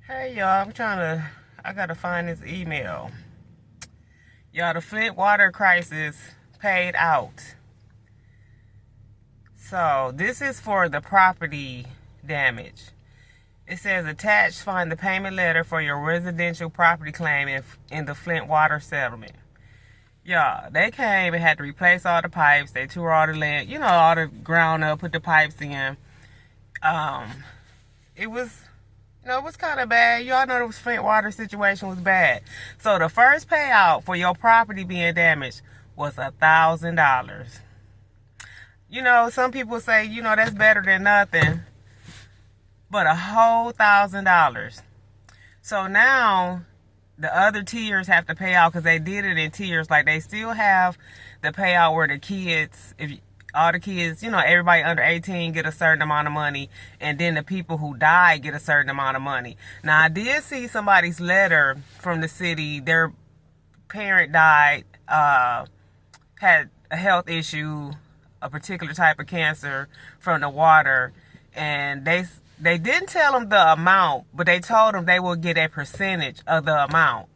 Hey y'all, I gotta find this email. Y'all, the Flint water crisis paid out. So this is for the property damage. It says attached, find the payment letter for your residential property claim in the Flint water settlement. Y'all, they came and had to replace all the pipes. They tore all the land, all the ground up, put the pipes in. It was it was kind of bad. Y'all know the Flint water situation was bad. So the first payout for your property being damaged was $1,000. Some people say, that's better than nothing. But a whole $1,000. So now the other tiers have to pay out because they did it in tiers. Like they still have the payout where the kids, all the kids, everybody under 18 get a certain amount of money, and then the people who died get a certain amount of money. Now, I did see somebody's letter from the city. Their parent died, had a health issue, a particular type of cancer from the water, and they didn't tell them the amount, but they told them they will get a percentage of the amount.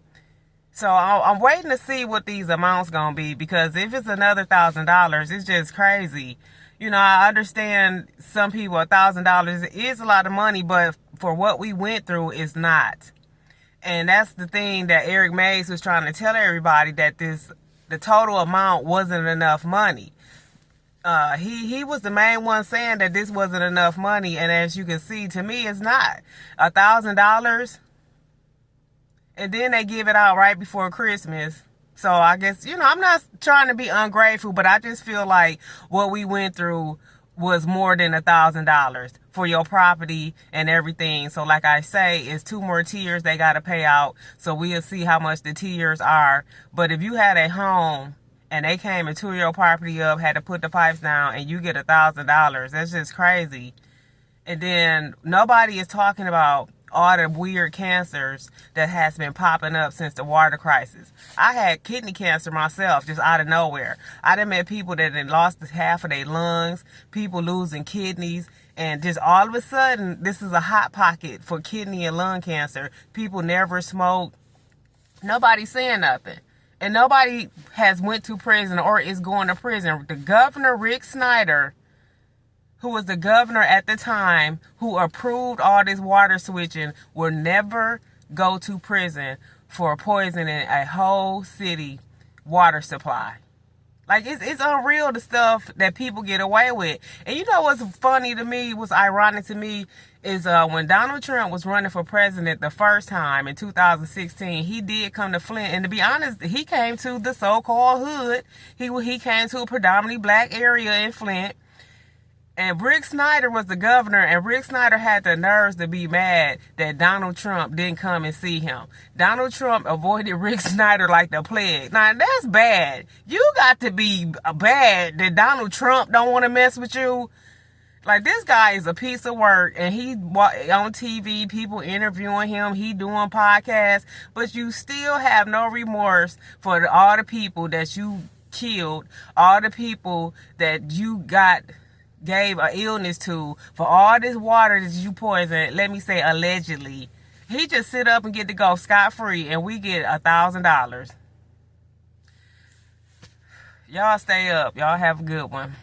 So I'm waiting to see what these amounts gonna be, because if it's another $1,000, it's just crazy. I understand some people, $1,000 is a lot of money, but for what we went through, it's not. And that's the thing that Eric Mays was trying to tell everybody, that the total amount wasn't enough money. He was the main one saying that this wasn't enough money, and as you can see, to me, it's not. $1,000. And then they give it out right before Christmas. So I guess, I'm not trying to be ungrateful, but I just feel like what we went through was more than $1,000 for your property and everything. So like I say, it's 2 more tiers they got to pay out. So we'll see how much the tiers are. But if you had a home and they came and tore your property up, had to put the pipes down, and you get $1,000, that's just crazy. And then nobody is talking about all the weird cancers that has been popping up since the water crisis. I had kidney cancer myself, just out of nowhere. I done met people that had lost half of their lungs, people losing kidneys, and just all of a sudden, this is a hot pocket for kidney and lung cancer. People never smoked. Nobody's saying nothing. And nobody has went to prison or is going to prison. The governor, Rick Snyder, who was the governor at the time, who approved all this water switching, will never go to prison for poisoning a whole city water supply. Like, it's unreal, the stuff that people get away with. And you know what's funny to me, what's ironic to me, is when Donald Trump was running for president the first time in 2016, he did come to Flint. And to be honest, he came to the so-called hood. He came to a predominantly black area in Flint. And Rick Snyder was the governor, and Rick Snyder had the nerves to be mad that Donald Trump didn't come and see him. Donald Trump avoided Rick Snyder like the plague. Now, that's bad. You got to be bad that Donald Trump don't want to mess with you. Like, this guy is a piece of work, and he on TV, people interviewing him, he doing podcasts, but you still have no remorse for all the people that you killed, all the people that you gave an illness to, for all this water that you poisoned, let me say allegedly. He just sit up and get to go scot-free, and we get $1,000. Y'all stay up. Y'all have a good one.